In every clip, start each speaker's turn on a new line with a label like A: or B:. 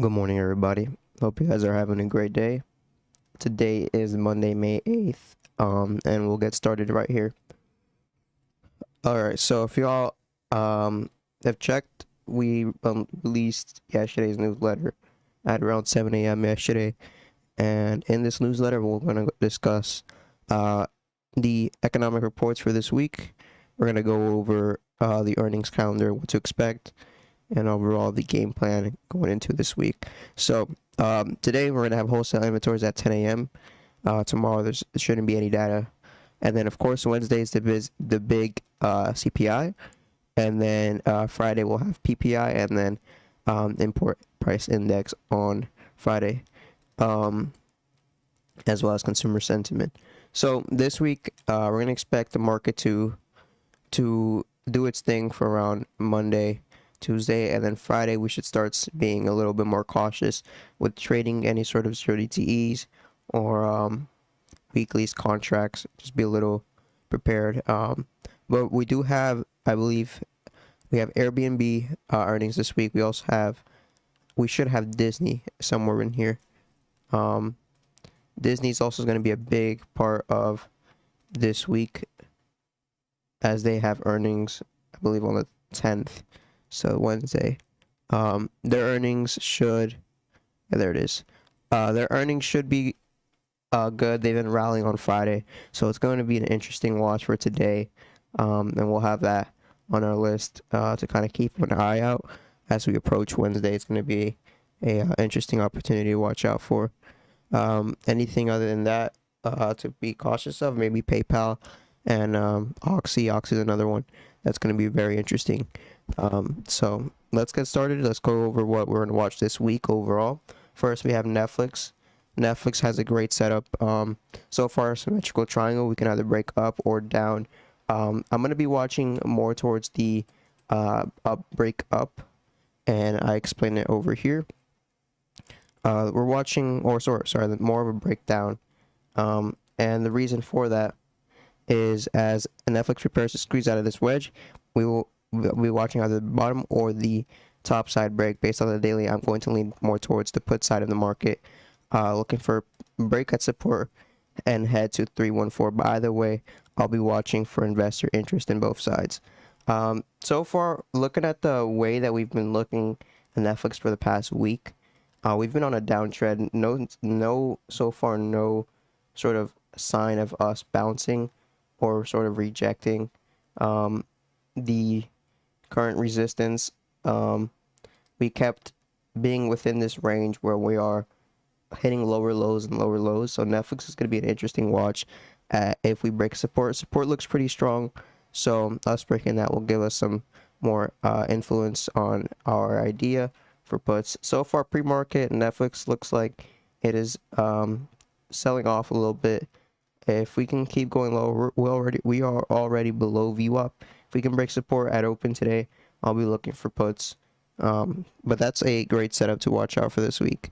A: Good morning, everybody. Hope you guys are having a great day. Today is Monday, May 8th, and we'll get started right here. Alright, so if y'all have checked, we released yesterday's newsletter at around 7 a.m. yesterday, and in this newsletter, we're going to discuss the economic reports for this week. We're going to go over the earnings calendar, what to expect, and overall the game plan going into this week. So today we're going to have wholesale inventories at 10 a.m. Tomorrow there shouldn't be any data. And then, of course, Wednesday is the big CPI. And then Friday we'll have PPI and then import price index on Friday, as well as consumer sentiment. So this week we're going to expect the market to do its thing for around Monday, Tuesday, and then Friday we should start being a little bit more cautious with trading any sort of TEs or weeklies contracts. Just be a little prepared. But we do have, I believe, we have Airbnb earnings this week. We should have Disney somewhere in here. Disney's also going to be a big part of this week, as they have earnings, I believe, on the 10th. So Wednesday, their earnings should, yeah, there it is. Their earnings should be good. They've been rallying on Friday, so it's going to be an interesting watch for today, and we'll have that on our list to kind of keep an eye out as we approach Wednesday. It's going to be a interesting opportunity to watch out for. Anything other than that to be cautious of? Maybe PayPal and Oxy. Oxy is another one that's going to be very interesting. So let's get started. Let's go over what we're going to watch this week overall. First, we have Netflix. Netflix has a great setup. So far, symmetrical triangle. We can either break up or down. I'm going to be watching more towards the break up, and I explain it over here. We're watching, or sorry, more of a breakdown. And the reason for that is, as Netflix prepares to squeeze out of this wedge, we will be watching either the bottom or the top side break. Based on the daily, I'm going to lean more towards the put side of the market, looking for break at support and head to 314. But either way, I'll be watching for investor interest in both sides. So far, looking at the way that we've been looking at Netflix for the past week, we've been on a downtrend. No, so far, no sort of sign of us bouncing or sort of rejecting the current resistance. We kept being within this range where we are hitting lower lows and lower lows. So Netflix is going to be an interesting watch if we break support. Support looks pretty strong, so us breaking that will give us some more influence on our idea for puts. So far, pre-market Netflix looks like it is selling off a little bit. If we can keep going lower, we are already below VWAP. If we can break support at open today, I'll be looking for puts. But that's a great setup to watch out for this week.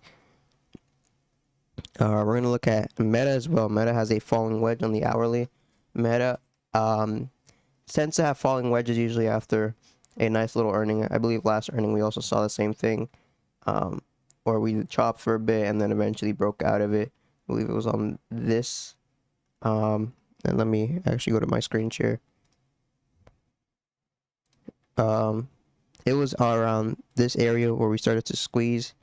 A: We're going to look at Meta as well. Meta has a falling wedge on the hourly. Meta tends to have falling wedges usually after a nice little earning. I believe last earning we also saw the same thing, where we chopped for a bit and then eventually broke out of it. I believe it was on this. And let me actually go to my screen share. It was around this area where we started to squeeze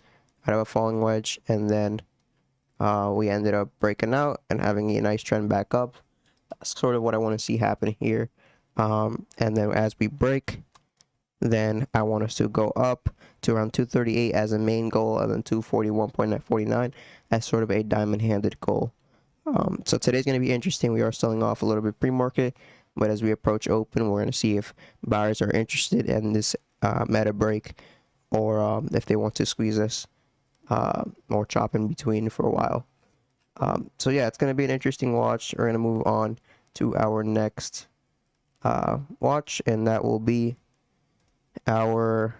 A: out of a falling wedge, and then we ended up breaking out and having a nice trend back up. That's sort of what I want to see happen here. And then as we break, then I want us to go up to around 238 as a main goal, and then 241.49 as sort of a diamond-handed goal. So today's going to be interesting. We are selling off a little bit pre-market, but as we approach open, we're going to see if buyers are interested in this meta break, or if they want to squeeze us or chop in between for a while. So yeah, it's going to be an interesting watch. We're going to move on to our next watch, and that will be our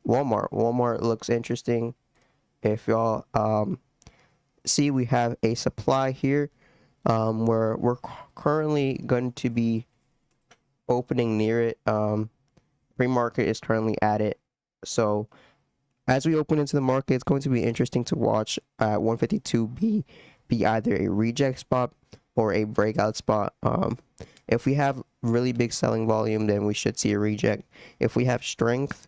A: Walmart. Walmart looks interesting. If y'all see, we have a supply here where we're currently going to be opening near it. Pre-market is currently at it, so as we open into the market, it's going to be interesting to watch 152 be either a reject spot or a breakout spot. If we have really big selling volume, then we should see a reject. If we have strength,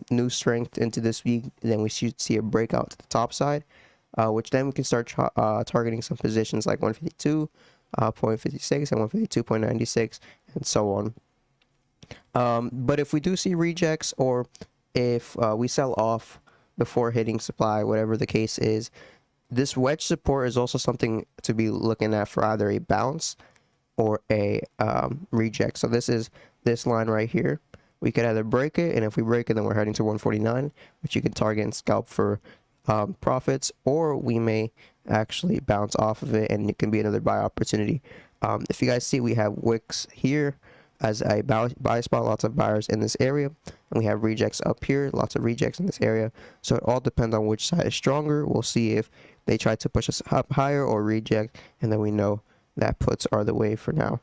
A: new strength into this week, then we should see a breakout to the top side, which then we can start targeting some positions like 152, 0.56 and 152.96 and so on. But if we do see rejects, or if we sell off before hitting supply, whatever the case is, this wedge support is also something to be looking at for either a bounce or a reject. So this is this line right here. We could either break it, and if we break it, then we're heading to 149, which you can target and scalp for profits, or we may actually bounce off of it and it can be another buy opportunity. If you guys see, we have wicks here as a buy spot, lots of buyers in this area, and we have rejects up here, lots of rejects in this area. So it all depends on which side is stronger. We'll see if they try to push us up higher or reject, and then we know that puts are the way for now.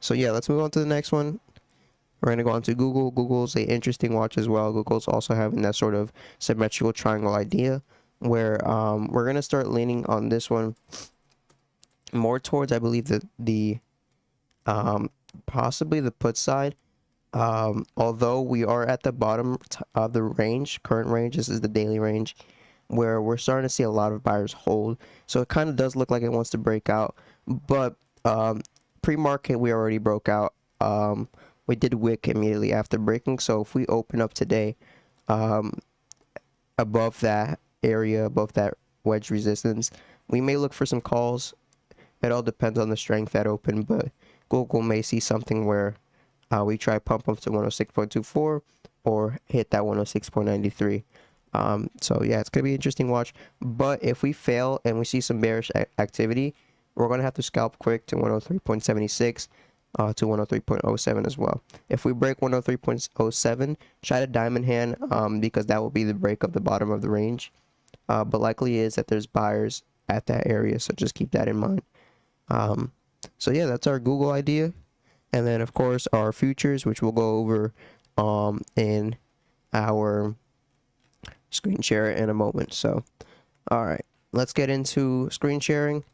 A: So yeah, let's move on to the next one. We're going to go on to Google. Google's an interesting watch as well. Google's also having that sort of symmetrical triangle idea, where we're going to start leaning on this one more towards, I believe, the possibly the put side. Although we are at the bottom of the range, current range, this is the daily range, where we're starting to see a lot of buyers hold. So it kind of does look like it wants to break out, but pre-market we already broke out. We did wick immediately after breaking. So if we open up today above that area, above that wedge resistance, we may look for some calls. It all depends on the strength that open, but Google may see something where we try pump up to 106.24 or hit that 106.93. So yeah, it's gonna be an interesting watch. But if we fail and we see some bearish activity, we're gonna have to scalp quick to 103.76 to 103.07 as well. If we break 103.07, try to diamond hand because that will be the break of the bottom of the range. But likely is that there's buyers at that area, so just keep that in mind. So yeah, that's our Google idea. And then of course our futures, which we'll go over in our screen share in a moment. So all right, let's get into screen sharing.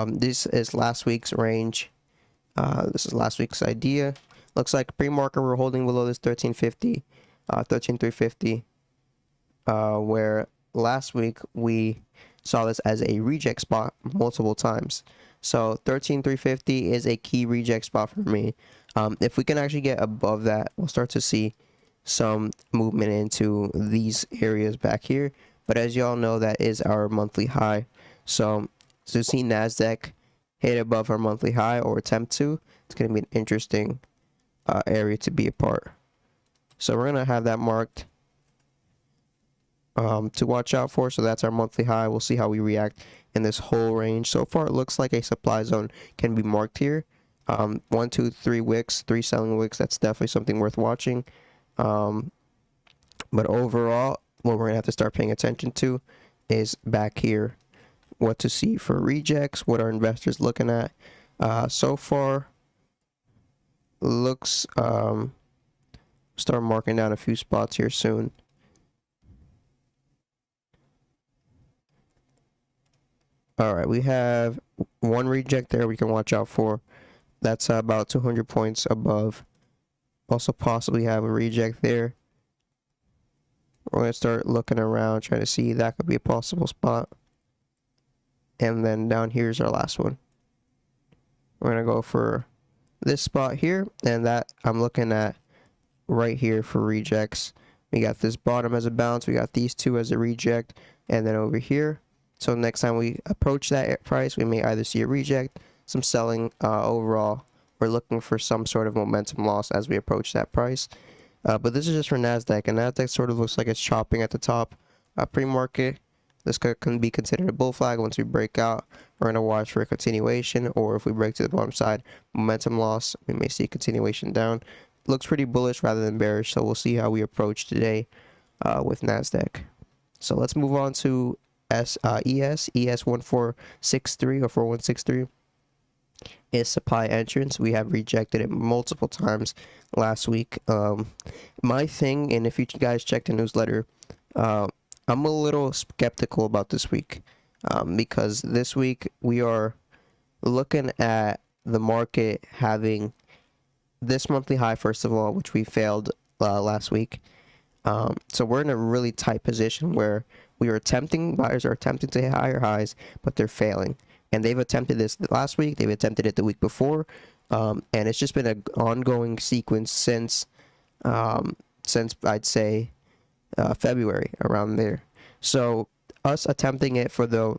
A: This is last week's range. This is last week's idea. Looks like pre-market we're holding below this 1350, 13350, where last week we saw this as a reject spot multiple times. So 13350 is a key reject spot for me. If we can actually get above that, we'll start to see some movement into these areas back here. But as y'all know, that is our monthly high. So to see NASDAQ hit above our monthly high or attempt to, it's going to be an interesting area to be a part. So we're going to have that marked to watch out for. So that's our monthly high. We'll see how we react in this whole range. So far it looks like a supply zone can be marked here. 1, 2, 3 wicks, 3 selling wicks. That's definitely something worth watching. But overall, what we're gonna have to start paying attention to is back here, what to see for rejects, what are investors looking at. So far looks start marking down a few spots here soon. All right, we have one reject there we can watch out for. That's about 200 points above. Also possibly have a reject there. We're going to start looking around, trying to see that could be a possible spot. And then down here's our last one. We're going to go for this spot here, and that I'm looking at right here for rejects. We got this bottom as a bounce, we got these two as a reject, and then over here. So next time we approach that price, we may either see a reject, some selling overall. We're looking for some sort of momentum loss as we approach that price. But this is just for NASDAQ, and NASDAQ sort of looks like it's chopping at the top. Pre-market, this can be considered a bull flag. Once we break out, we're going to watch for a continuation, or if we break to the bottom side, momentum loss, we may see a continuation down. Looks pretty bullish rather than bearish, so we'll see how we approach today with NASDAQ. So let's move on to ES 1463 or 4163. is supply entrance. We have rejected it multiple times last week. My thing, and if you guys check the newsletter, I'm a little skeptical about this week, because this week we are looking at the market having this monthly high, first of all, which we failed last week. So we're in a really tight position where buyers are attempting to hit higher highs, but they're failing. And they've attempted this last week, they've attempted it the week before, and it's just been an ongoing sequence since I'd say February, around there. So us attempting it for the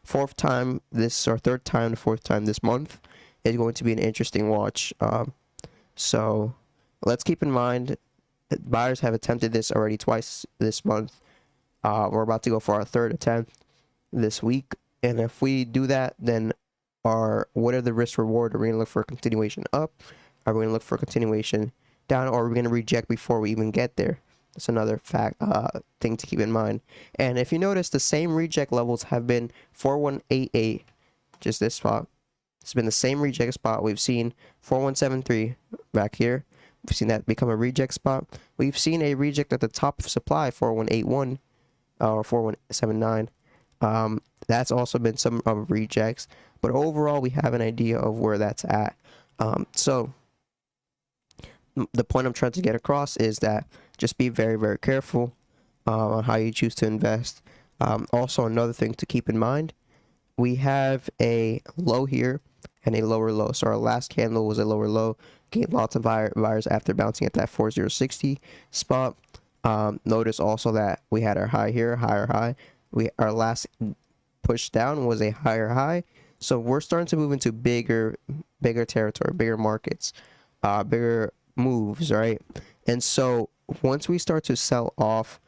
A: fourth time this, or third time, the fourth time this month, is going to be an interesting watch. So let's keep in mind that buyers have attempted this already twice this month. We're about to go for our third attempt this week, and if we do that, then what are the risk reward? Are we going to look for a continuation up? Are we going to look for a continuation down, or are we going to reject before we even get there? That's another thing to keep in mind. And if you notice, the same reject levels have been 4188, just this spot. It's been the same reject spot. We've seen 4173 back here. We've seen that become a reject spot. We've seen a reject at the top of supply, 4181 or 4179. That's also been some rejects, but overall we have an idea of where that's at. So the point I'm trying to get across is that just be very, very careful on how you choose to invest. Also, another thing to keep in mind, we have a low here and a lower low. So our last candle was a lower low, gained lots of buyers after bouncing at that 4060 spot. Notice also that we had our high here, higher high. Our last push down was a higher high. So we're starting to move into bigger territory, bigger markets, bigger moves, right? And so once we start to sell off,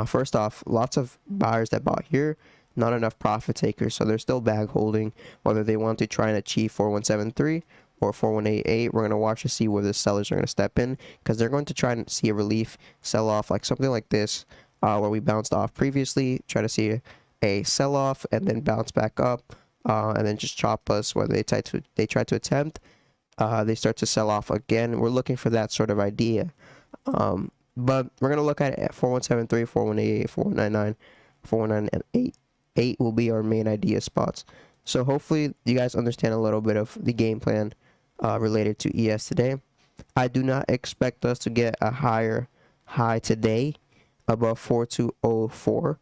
A: first off, lots of buyers that bought here, not enough profit takers, so they're still bag holding, whether they want to try and achieve 4173 or 4188. We're going to watch to see where the sellers are going to step in, because they're going to try and see a relief sell off, like something like this, where we bounced off previously, try to see a sell off and then bounce back up, and then just chop us, whether they try to attempt, they start to sell off again. We're looking for that sort of idea. But we're going to look at it at 4173, 4188, 4199, 4198. 8 will be our main idea spots. So hopefully you guys understand a little bit of the game plan related to ES today. I do not expect us to get a higher high today above 4204.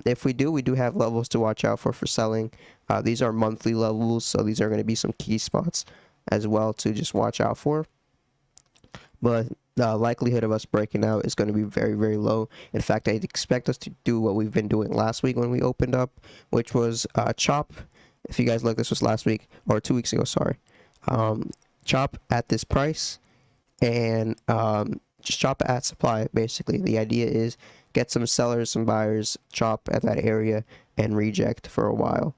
A: If we do have levels to watch out for selling. These are monthly levels, so these are going to be some key spots as well to just watch out for. But the likelihood of us breaking out is going to be very, very low. In fact, I'd expect us to do what we've been doing last week when we opened up, which was chop. If you guys look, this was last week, or 2 weeks ago, sorry. Chop at this price and just chop at supply, basically. The idea is get some sellers, some buyers, chop at that area, and reject for a while.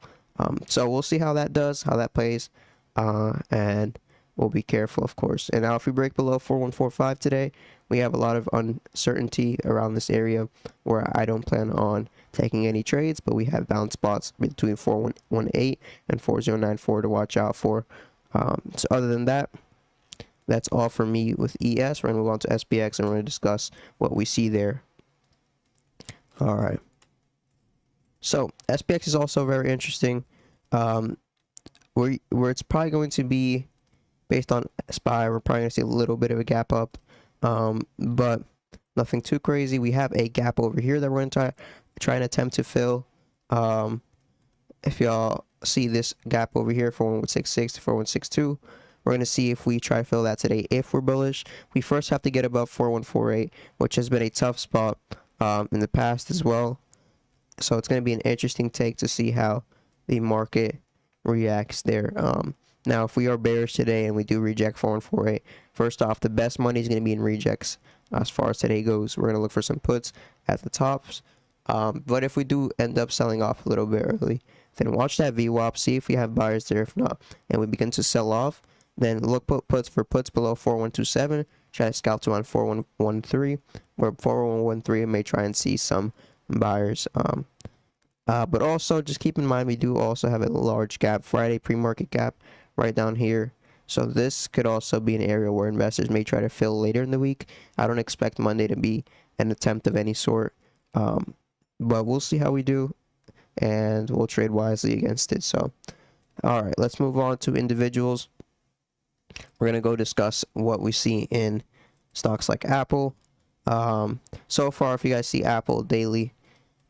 A: So we'll see how that does, how that plays, and we'll be careful, of course. And now if we break below 4145 today, we have a lot of uncertainty around this area where I don't plan on taking any trades, but we have bounce spots between 4118 and 4094 to watch out for. So other than that, that's all for me with ES. We're going to move on to SPX and we're going to discuss what we see there. All right. So SPX is also very interesting. Where it's probably going to be based on SPY, we're probably going to see a little bit of a gap up, but nothing too crazy. We have a gap over here that we're going to try and attempt to fill. If y'all see this gap over here, 4166 to 4162, we're going to see if we try to fill that today. If we're bullish, we first have to get above 4148, which has been a tough spot in the past as well. So it's going to be an interesting take to see how the market reacts there. Now, if we are bearish today and we do reject 4148, first off, the best money is going to be in rejects as far as today goes. We're going to look for some puts at the tops. But if we do end up selling off a little bit early, then watch that VWAP, see if we have buyers there. If not, and we begin to sell off, then look puts below 4127. Try to scalp to on 4113, where 4113 may try and see some buyers. But also just keep in mind we do also have a large gap, Friday pre-market gap right down here. So this could also be an area where investors may try to fill later in the week. I don't expect Monday to be an attempt of any sort. But we'll see how we do, and we'll trade wisely against it. So, all right, let's move on to individuals. We're going to go discuss what we see in stocks like Apple. So far, if you guys see Apple daily,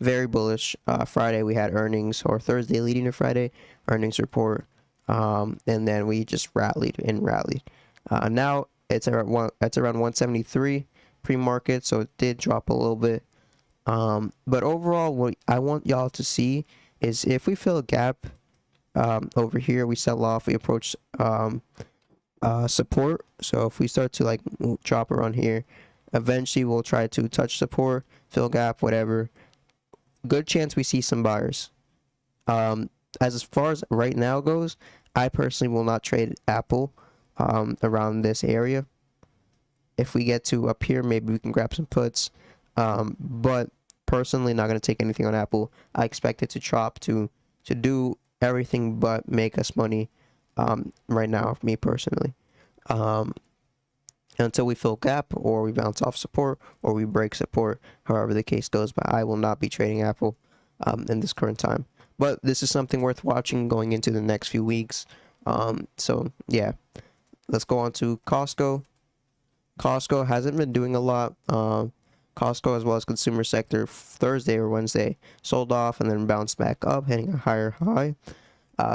A: very bullish. Friday we had earnings, or Thursday leading to Friday earnings report, and then we just rallied and rallied. Now it's around 173 pre-market, so it did drop a little bit. But overall, what I want y'all to see is if we fill a gap over here, we sell off, we approach support. So if we start to like drop around here, eventually we'll try to touch support, fill gap, whatever. Good chance we see some buyers. As far as right now goes, I personally will not trade Apple around this area. If we get to up here, maybe we can grab some puts. But personally, not going to take anything on Apple. I expect it to drop to do everything but make us money right now, me personally. Until we fill gap, or we bounce off support, or we break support, however the case goes. But I will not be trading Apple in this current time. But this is something worth watching going into the next few weeks. So yeah, let's go on to Costco. Costco hasn't been doing a lot. Costco, as well as consumer sector, Thursday or Wednesday sold off and then bounced back up, hitting a higher high.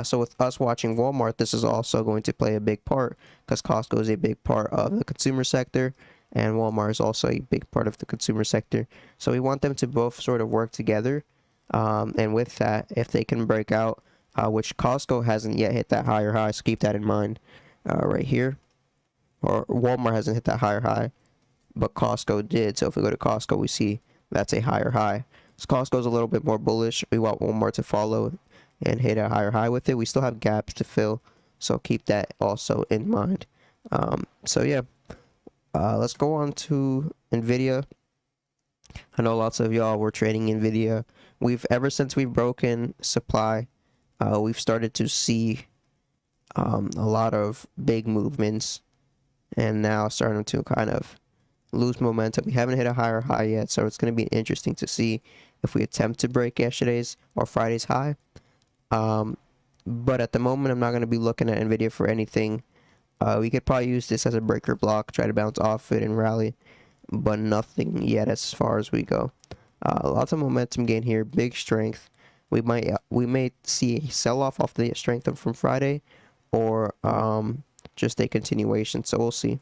A: So with us watching Walmart, this is also going to play a big part, because Costco is a big part of the consumer sector, and Walmart is also a big part of the consumer sector. So we want them to both sort of work together. And with that, if they can break out, which Costco hasn't yet hit that higher high, so keep that in mind right here. Or Walmart hasn't hit that higher high, but Costco did. So if we go to Costco, we see that's a higher high. So Costco's a little bit more bullish. We want Walmart to follow and hit a higher high with it. We still have gaps to fill, so keep that also in mind. So yeah, let's go on to Nvidia. I know lots of y'all were trading Nvidia. Ever since we've broken supply, we've started to see a lot of big movements, and now starting to kind of lose momentum. We haven't hit a higher high yet, so it's going to be interesting to see if we attempt to break yesterday's or Friday's high. But at the moment, I'm not going to be looking at Nvidia for anything. We could probably use this as a breaker block, try to bounce off it and rally, but nothing yet as far as we go. Lots of momentum gain here, big strength. We may see a sell-off off the strength from Friday, or just a continuation, so we'll see.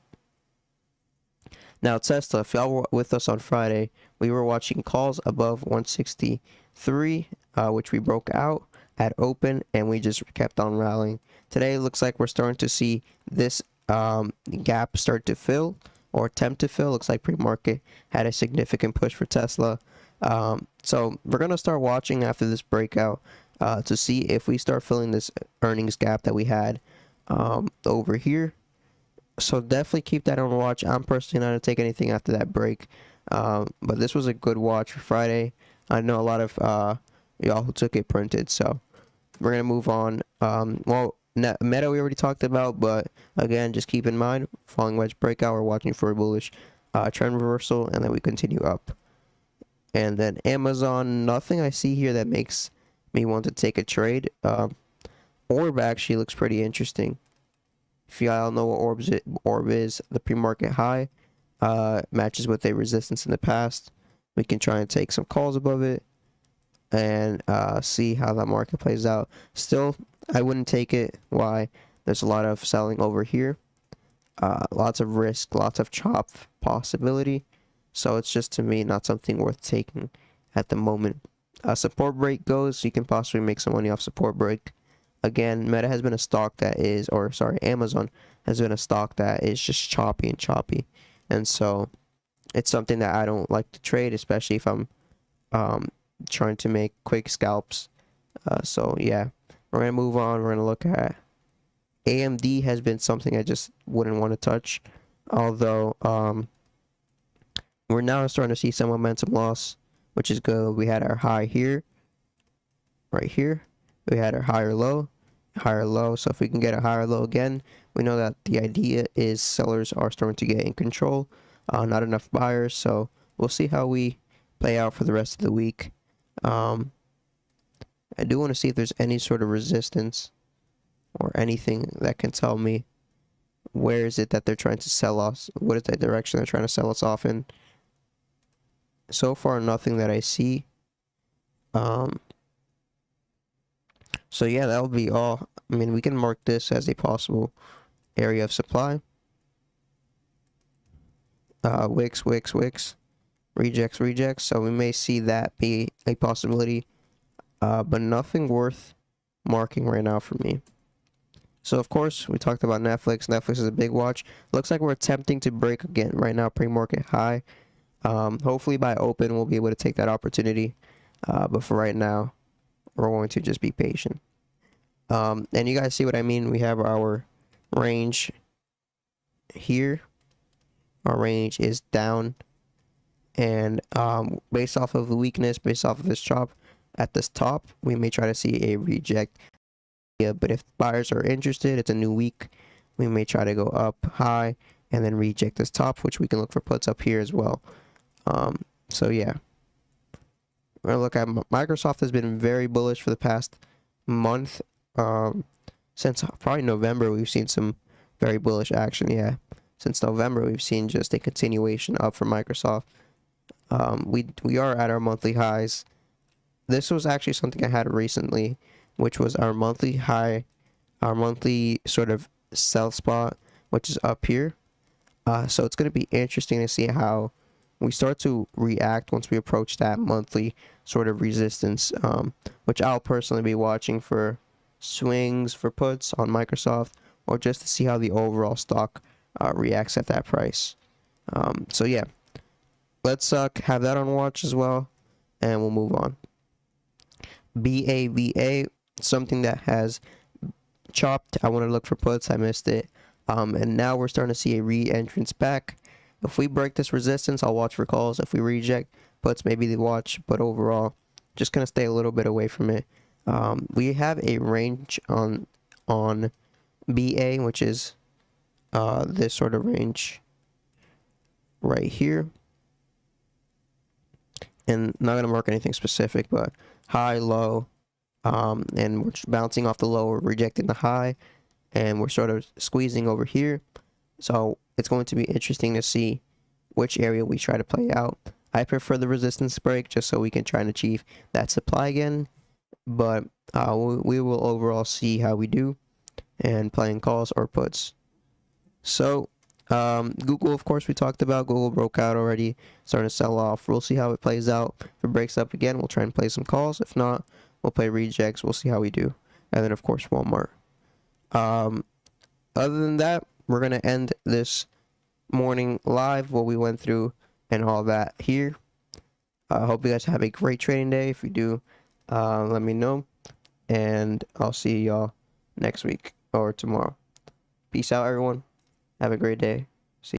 A: Now Tesla, if y'all were with us on Friday, we were watching calls above 163, which we broke out at open, and we just kept on rallying. Today it looks like we're starting to see this gap start to fill, or attempt to fill. Looks like pre-market had a significant push for Tesla. So we're going to start watching after this breakout to see if we start filling this earnings gap that we had over here. So definitely keep that on watch. I'm personally not going to take anything after that break. But this was a good watch for Friday. I know a lot of y'all who took it printed. So we're going to move on. Well, Meta we already talked about. But again, just keep in mind, falling wedge breakout, we're watching for a bullish trend reversal. And then we continue up. And then Amazon, nothing I see here that makes me want to take a trade. Orb actually looks pretty interesting. If y'all know what Orb is, the pre-market high matches with a resistance in the past. We can try and take some calls above it and see how that market plays out. Still, I wouldn't take it. Why? There's a lot of selling over here. Lots of risk, lots of chop possibility. So it's just, to me, not something worth taking at the moment. Support break goes, you can possibly make some money off support break. Again, Meta has been a stock that is, or sorry, Amazon has been a stock that is just choppy and choppy. And so it's something that I don't like to trade, especially if I'm trying to make quick scalps. So yeah, we're going to move on. We're going to look at AMD. Has been something I just wouldn't want to touch. Although we're now starting to see some momentum loss, which is good. We had our high here. right here. We had our higher low, higher low. So if we can get a higher low again, we know that the idea is sellers are starting to get in control, not enough buyers. So we'll see how we play out for the rest of the week. I do want to see if there's any sort of resistance or anything that can tell me where is it that they're trying to sell us, what is the direction they're trying to sell us off in. So far, nothing that I see. So yeah, that'll be all. I mean, we can mark this as a possible area of supply. Wicks, wicks, wicks, rejects, rejects. So we may see that be a possibility, but nothing worth marking right now for me. So of course, we talked about Netflix. Netflix is a big watch. Looks like we're attempting to break again right now, pre-market high. Hopefully by open, we'll be able to take that opportunity. But for right now, we're going to just be patient. And you guys see what I mean? We have our range here. Our range is down. And based off of the weakness, based off of this chop at this top, we may try to see a reject. Yeah, but if buyers are interested, it's a new week. We may try to go up high and then reject this top, which we can look for puts up here as well. So yeah, we're gonna look at Microsoft has been very bullish for the past month. Since probably November, we've seen some very bullish action. Yeah, since November, we've seen just a continuation up for Microsoft. We are at our monthly highs. This was actually something I had recently, which was our monthly high, our monthly sort of sell spot, which is up here. So it's going to be interesting to see how we start to react once we approach that monthly sort of resistance, which I'll personally be watching for swings for puts on Microsoft, or just to see how the overall stock reacts at that price. So yeah, let's have that on watch as well, and we'll move on. BAVA, something that has chopped. I want to look for puts. I missed it. And now we're starting to see a re-entrance back. If we break this resistance, I'll watch for calls. If we reject puts, maybe they watch. But overall, just going to stay a little bit away from it. We have a range on BA, which is this sort of range right here. And not going to mark anything specific, but high, low, and we're bouncing off the low, we're rejecting the high, and we're sort of squeezing over here. So it's going to be interesting to see which area we try to play out. I prefer the resistance break just so we can try and achieve that supply again, but we will overall see how we do and playing calls or puts. So Google, of course, we talked about. Google broke out already, starting to sell off. We'll see how it plays out. If it breaks up again, we'll try and play some calls. If not, we'll play rejects. We'll see how we do. And then, of course, Walmart. Other than that, we're going to end this morning live, what we went through and all that here. I hope you guys have a great trading day. If you do, let me know. And I'll see y'all next week or tomorrow. Peace out, everyone. Have a great day.